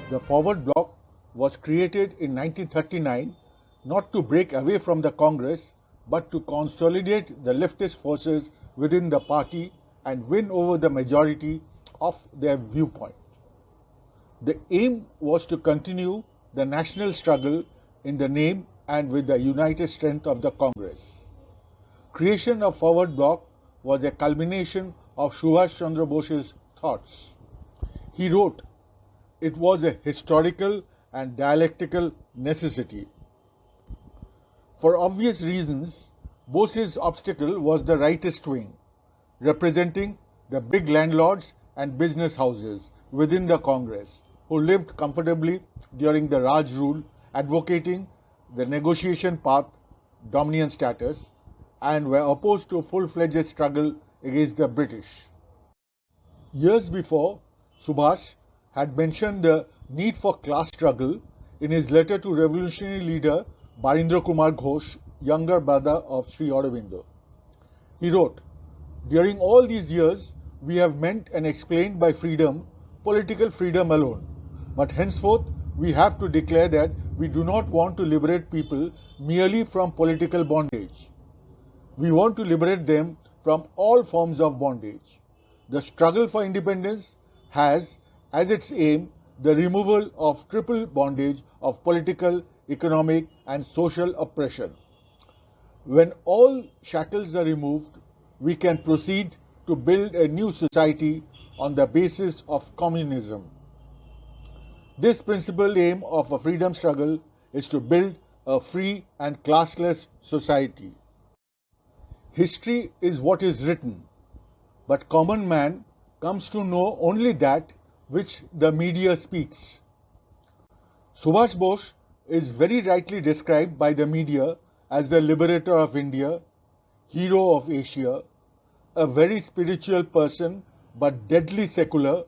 The Forward Bloc was created in 1939 not to break away from the Congress but to consolidate the leftist forces within the party and win over the majority of their viewpoint. The aim was to continue the national struggle in the name and with the united strength of the Congress. Creation of Forward Bloc was a culmination of Subhash Chandra Bose's thoughts. He wrote, "It was a historical and dialectical necessity." For obvious reasons, Bose's obstacle was the rightist wing, representing the big landlords and business houses within the Congress, who lived comfortably during the Raj rule, advocating the negotiation path, dominion status, and were opposed to a full-fledged struggle against the British. Years before, Subhash had mentioned the need for class struggle in his letter to revolutionary leader Barindra Kumar Ghosh, younger brother of Sri Aurobindo. He wrote, "During all these years, we have meant and explained by freedom, political freedom alone. But henceforth, we have to declare that we do not want to liberate people merely from political bondage. We want to liberate them from all forms of bondage. The struggle for independence has as its aim the removal of triple bondage of political, economic, and social oppression. When all shackles are removed, we can proceed to build a new society on the basis of communism." This principal aim of a freedom struggle is to build a free and classless society. History is what is written, but common man comes to know only that which the media speaks. Subhash Bose is very rightly described by the media as the liberator of India, hero of Asia, a very spiritual person but deadly secular,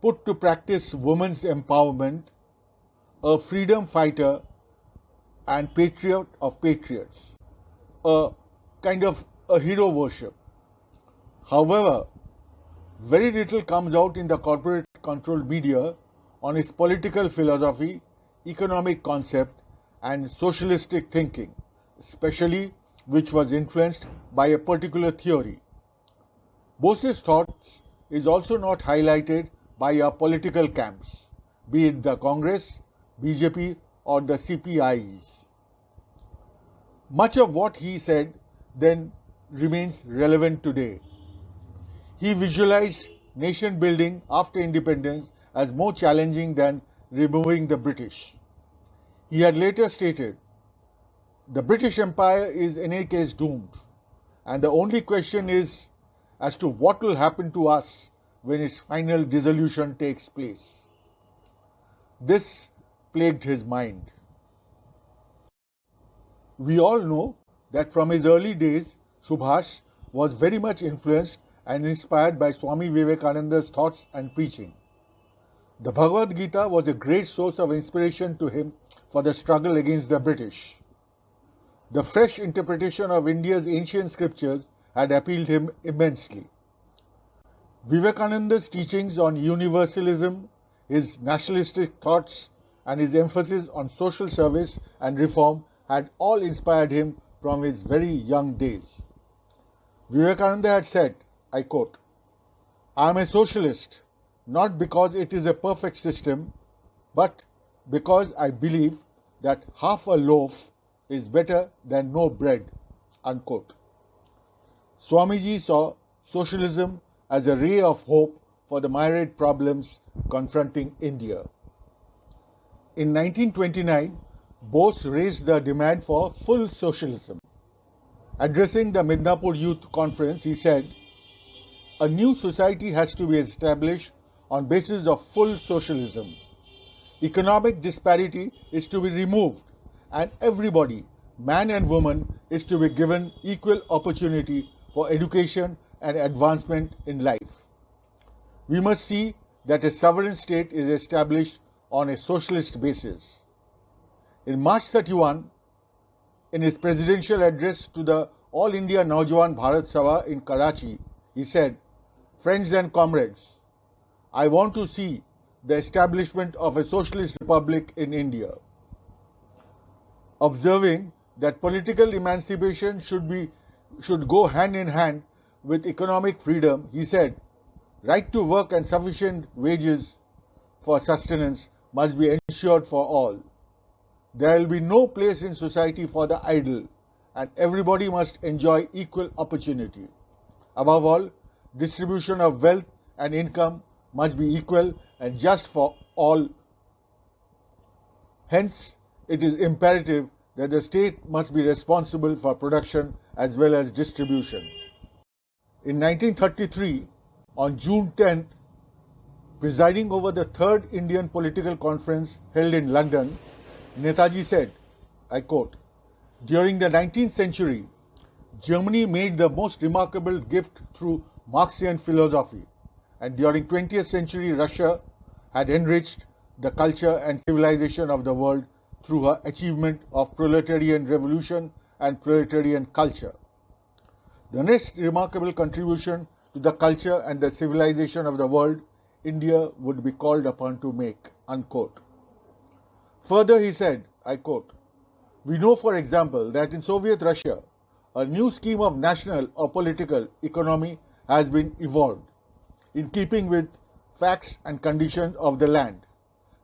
put to practice women's empowerment, a freedom fighter and patriot of patriots, a kind of a hero worship. However, very little comes out in the corporate controlled media on his political philosophy, economic concept and socialistic thinking, especially which was influenced by a particular theory. Bose's thoughts is also not highlighted by our political camps, be it the Congress, BJP or the CPIs. Much of what he said then remains relevant today. He visualized nation building after independence as more challenging than removing the British. He had later stated, "The British Empire is in any case doomed, and the only question is as to what will happen to us when its final dissolution takes place." This plagued his mind. We all know that from his early days, Subhash was very much influenced and inspired by Swami Vivekananda's thoughts and preaching. The Bhagavad Gita was a great source of inspiration to him for the struggle against the British. The fresh interpretation of India's ancient scriptures had appealed him immensely. Vivekananda's teachings on universalism, his nationalistic thoughts, and his emphasis on social service and reform had all inspired him from his very young days. Vivekananda had said, I quote, "I am a socialist, not because it is a perfect system, but because I believe that half a loaf is better than no bread." Unquote. Swamiji saw socialism as a ray of hope for the myriad problems confronting India. In 1929, Bose raised the demand for full socialism. Addressing the Midnapur Youth Conference, he said, "A new society has to be established on basis of full socialism. Economic disparity is to be removed and everybody, man and woman, is to be given equal opportunity for education and advancement in life. We must see that a sovereign state is established on a socialist basis." In March 31, in his presidential address to the All India Naujawan Bharat Sabha in Karachi, he said, "Friends and comrades, I want to see the establishment of a socialist republic in India. Observing that political emancipation should go hand in hand with economic freedom, he said, right to work and sufficient wages for sustenance must be ensured for all. There will be no place in society for the idle, and everybody must enjoy equal opportunity. Above all, distribution of wealth and income must be equal and just for all. Hence, it is imperative that the state must be responsible for production as well as distribution. In 1933, on June 10th, presiding over the Third Indian Political Conference held in London, Netaji said, I quote, "During the 19th century, Germany made the most remarkable gift through Marxian philosophy, and during 20th century Russia had enriched the culture and civilization of the world through her achievement of proletarian revolution and proletarian culture. The next remarkable contribution to the culture and the civilization of the world India would be called upon to make." Unquote. Further, he said, I quote, "We know, for example, that in Soviet Russia, a new scheme of national or political economy has been evolved in keeping with facts and conditions of the land.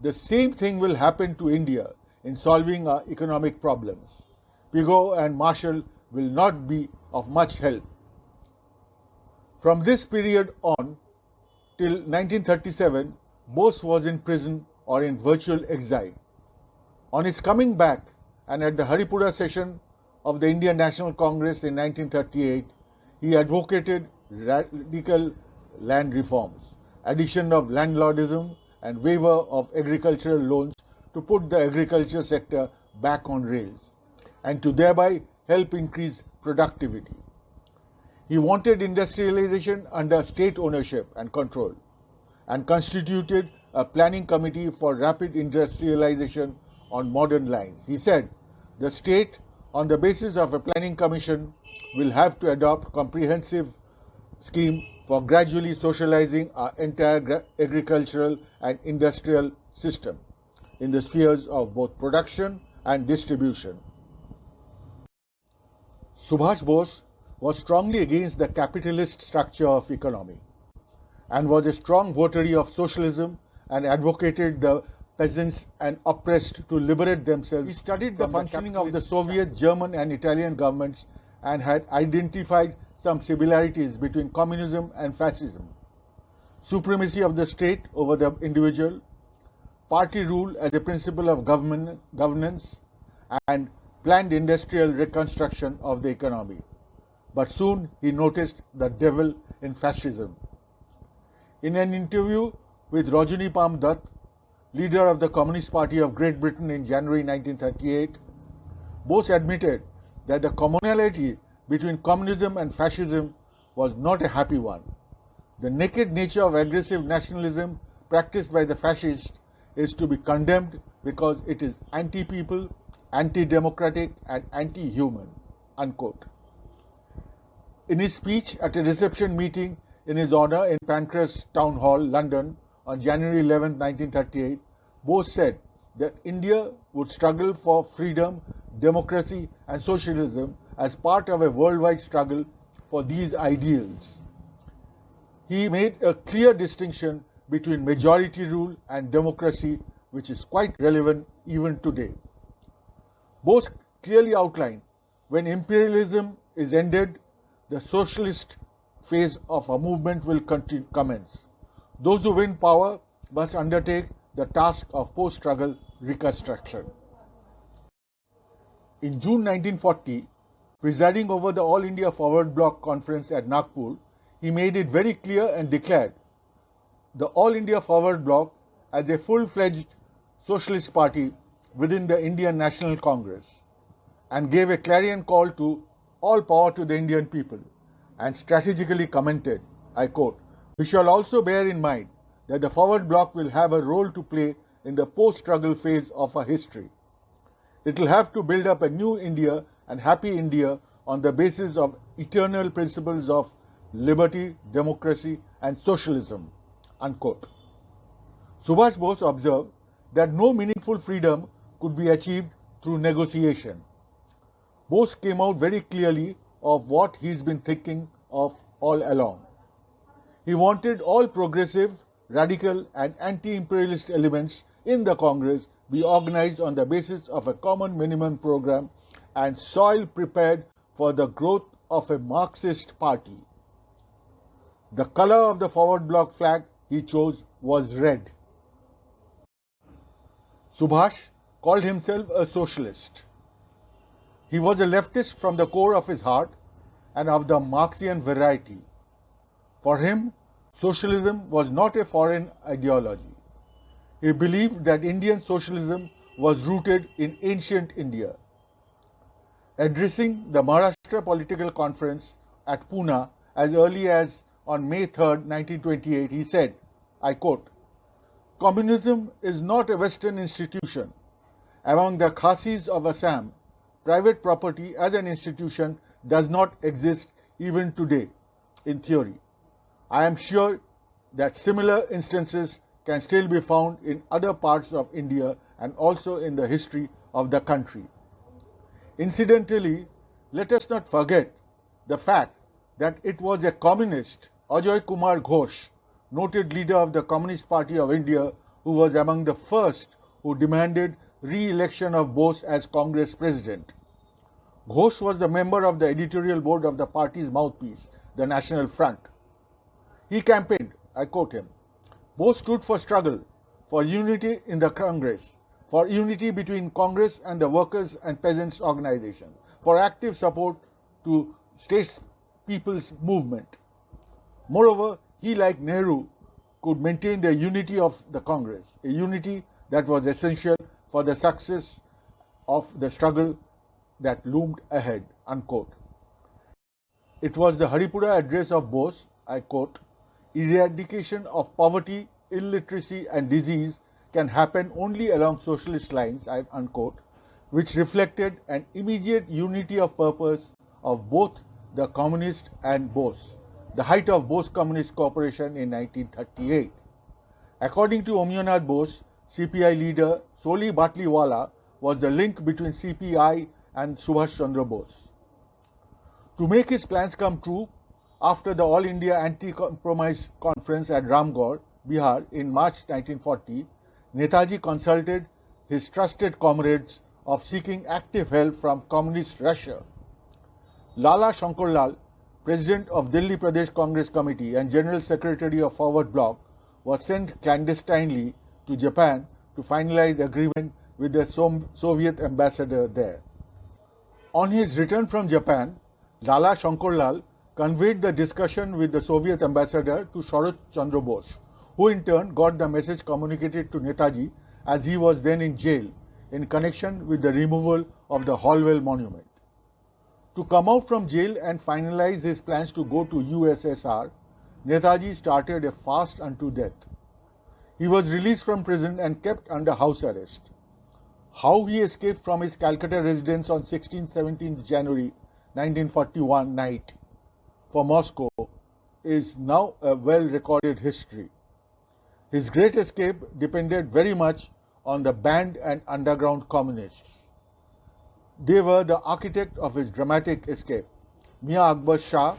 The same thing will happen to India in solving our economic problems. Pigou and Marshall will not be of much help." From this period on till 1937, Bose was in prison or in virtual exile. On his coming back and at the Haripura session of the Indian National Congress in 1938, he advocated radical land reforms, addition of landlordism and waiver of agricultural loans to put the agriculture sector back on rails and to thereby help increase productivity. He wanted industrialization under state ownership and control and constituted a planning committee for rapid industrialization on modern lines. He said, the state, on the basis of a planning commission, will have to adopt comprehensive scheme for gradually socializing our entire agricultural and industrial system in the spheres of both production and distribution. Subhash Bose was strongly against the capitalist structure of economy and was a strong votary of socialism and advocated the peasants and oppressed to liberate themselves. He studied the functioning of the Soviet, German and Italian governments and had identified some similarities between communism and fascism. Supremacy of the state over the individual, party rule as a principle of governance, and planned industrial reconstruction of the economy. But soon he noticed the devil in fascism. In an interview with Rajani Dutt, leader of the Communist Party of Great Britain in January 1938, Bose admitted that the commonality between communism and fascism was not a happy one. The naked nature of aggressive nationalism practiced by the fascists is to be condemned because it is anti-people, anti-democratic and anti-human. Unquote. In his speech at a reception meeting in his honour in Pancras Town Hall, London, on January 11, 1938, Bose said that India would struggle for freedom, democracy and socialism as part of a worldwide struggle for these ideals. He made a clear distinction between majority rule and democracy, which is quite relevant even today. Bose clearly outlined, when imperialism is ended, the socialist phase of a movement will commence. Those who win power must undertake the task of post-struggle reconstruction. In June 1940, presiding over the All India Forward Bloc Conference at Nagpur, he made it very clear and declared the All India Forward Bloc as a full-fledged socialist party within the Indian National Congress and gave a clarion call to all power to the Indian people and strategically commented, I quote, "We shall also bear in mind that the Forward Bloc will have a role to play in the post-struggle phase of our history. It will have to build up a new India and happy India on the basis of eternal principles of liberty, democracy and socialism." Unquote. Subhash Bose observed that no meaningful freedom could be achieved through negotiation. Bose came out very clearly of what he's been thinking of all along. He wanted all progressive, radical and anti-imperialist elements in the Congress be organized on the basis of a common minimum program and soil prepared for the growth of a Marxist party. The color of the forward bloc flag he chose was red. Subhash called himself a socialist. He was a leftist from the core of his heart and of the Marxian variety. For him, socialism was not a foreign ideology. He believed that Indian socialism was rooted in ancient India. Addressing the Maharashtra Political Conference at Pune as early as on May 3, 1928, he said, I quote, "Communism is not a Western institution. Among the Khasis of Assam, private property as an institution does not exist even today, in theory. I am sure that similar instances can still be found in other parts of India and also in the history of the country. Incidentally, let us not forget the fact that it was a communist, Ajoy Kumar Ghosh, noted leader of the Communist Party of India, who was among the first who demanded re-election of Bose as Congress president. Ghosh was the member of the editorial board of the party's mouthpiece, the National Front. He campaigned, I quote him, Bose stood for struggle, for unity in the Congress, for unity between Congress and the workers and peasants organizations, for active support to state people's movement. Moreover, he, like Nehru, could maintain the unity of the Congress, a unity that was essential for the success of the struggle that loomed ahead, unquote. It was the Haripura address of Bose, I quote, eradication of poverty, illiteracy and disease can happen only along socialist lines, unquote, which reflected an immediate unity of purpose of both the communist and Bose, the height of Bose Communist Corporation in 1938. According to Omyanath Bose, CPI leader Soli Batliwala was the link between CPI and Subhash Chandra Bose. To make his plans come true, after the All India Anti-Compromise Conference at Ramgarh, Bihar in March 1940, Netaji consulted his trusted comrades of seeking active help from Communist Russia. Lala Shankarlal, President of Delhi Pradesh Congress Committee and General Secretary of Forward Bloc, was sent clandestinely to Japan to finalize agreement with the Soviet ambassador there. On his return from Japan, Lala Shankarlal conveyed the discussion with the Soviet ambassador to Sharat Chandra Bose, who in turn got the message communicated to Netaji as he was then in jail in connection with the removal of the Holwell monument. To come out from jail and finalize his plans to go to USSR, Netaji started a fast unto death. He was released from prison and kept under house arrest. How he escaped from his Calcutta residence on 16-17 January 1941 night for Moscow is now a well-recorded history. His great escape depended very much on the banned and underground communists. They were the architect of his dramatic escape. Mia Akbar Shah,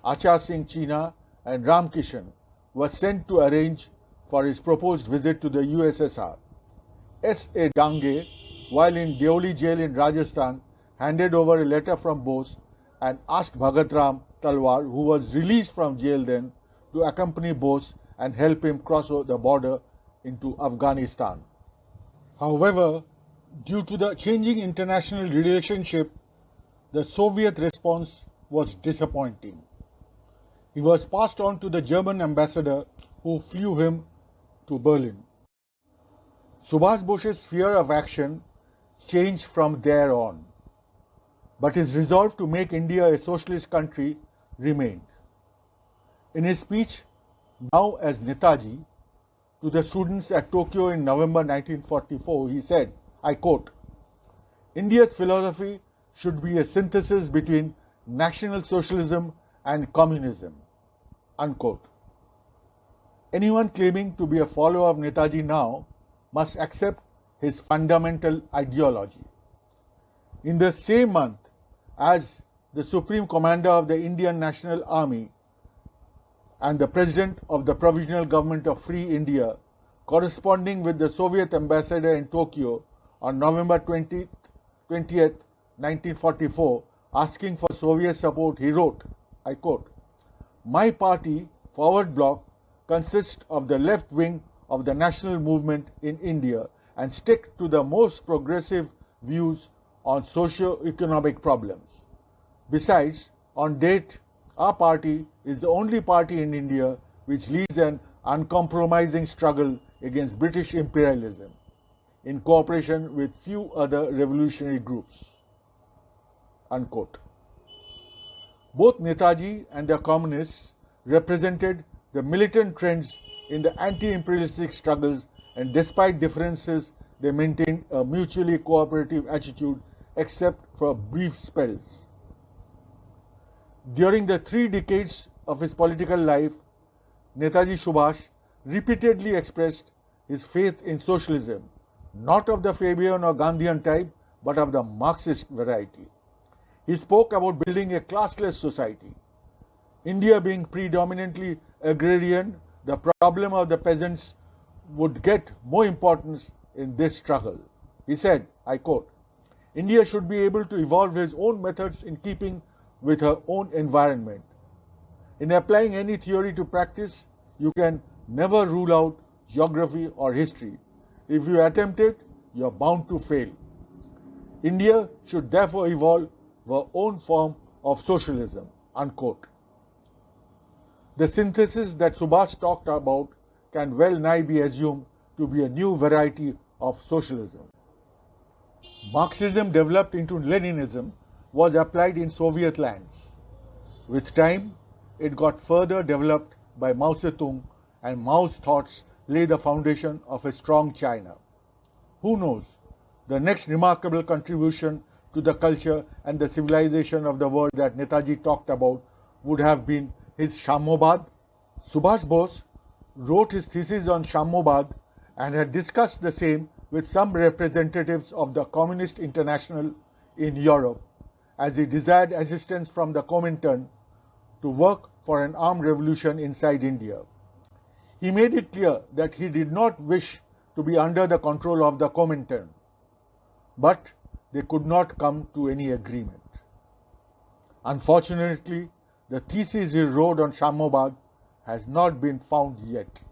Achar Singh Cheena and Ram Kishan were sent to arrange for his proposed visit to the USSR. S.A. Dange, while in Deoli jail in Rajasthan, handed over a letter from Bose and asked Bhagat Ram Talwar, who was released from jail then, to accompany Bose and help him cross the border into Afghanistan. However, due to the changing international relationship, the Soviet response was disappointing. He was passed on to the German ambassador, who flew him to Berlin. Subhash Bose's fear of action changed from there on, but his resolve to make India a socialist country remained. In his speech, now as Netaji, to the students at Tokyo in November 1944, he said, I quote, India's philosophy should be a synthesis between National Socialism and Communism, unquote. Anyone claiming to be a follower of Netaji now must accept his fundamental ideology. In the same month as the Supreme Commander of the Indian National Army and the President of the Provisional Government of Free India, corresponding with the Soviet ambassador in Tokyo on November 20th, 1944, asking for Soviet support, he wrote, I quote, "My party, Forward Bloc, consists of the left wing of the national movement in India and stick to the most progressive views on socio-economic problems. Besides, on date, our party is the only party in India which leads an uncompromising struggle against British imperialism, in cooperation with few other revolutionary groups." Unquote. Both Netaji and the communists represented the militant trends in the anti-imperialistic struggles, and despite differences, they maintained a mutually cooperative attitude except for brief spells. During the 3 decades of his political life, Netaji Subhash repeatedly expressed his faith in socialism, not of the Fabian or Gandhian type, but of the Marxist variety. He spoke about building a classless society. India being predominantly agrarian, the problem of the peasants would get more importance in this struggle. He said, I quote, "India should be able to evolve its own methods in keeping with her own environment. In applying any theory to practice, you can never rule out geography or history. If you attempt it, you are bound to fail. India should therefore evolve her own form of socialism." Unquote. The synthesis that Subhash talked about can well nigh be assumed to be a new variety of socialism. Marxism developed into Leninism was applied in Soviet lands. With time, it got further developed by Mao Zedong, and Mao's thoughts lay the foundation of a strong China. Who knows, the next remarkable contribution to the culture and the civilization of the world that Netaji talked about would have been his Shamobad. Subhash Bose wrote his thesis on Shamobad and had discussed the same with some representatives of the Communist International in Europe, as he desired assistance from the Comintern to work for an armed revolution inside India. He made it clear that he did not wish to be under the control of the Comintern, but they could not come to any agreement. Unfortunately, the thesis he wrote on Shamobad has not been found yet.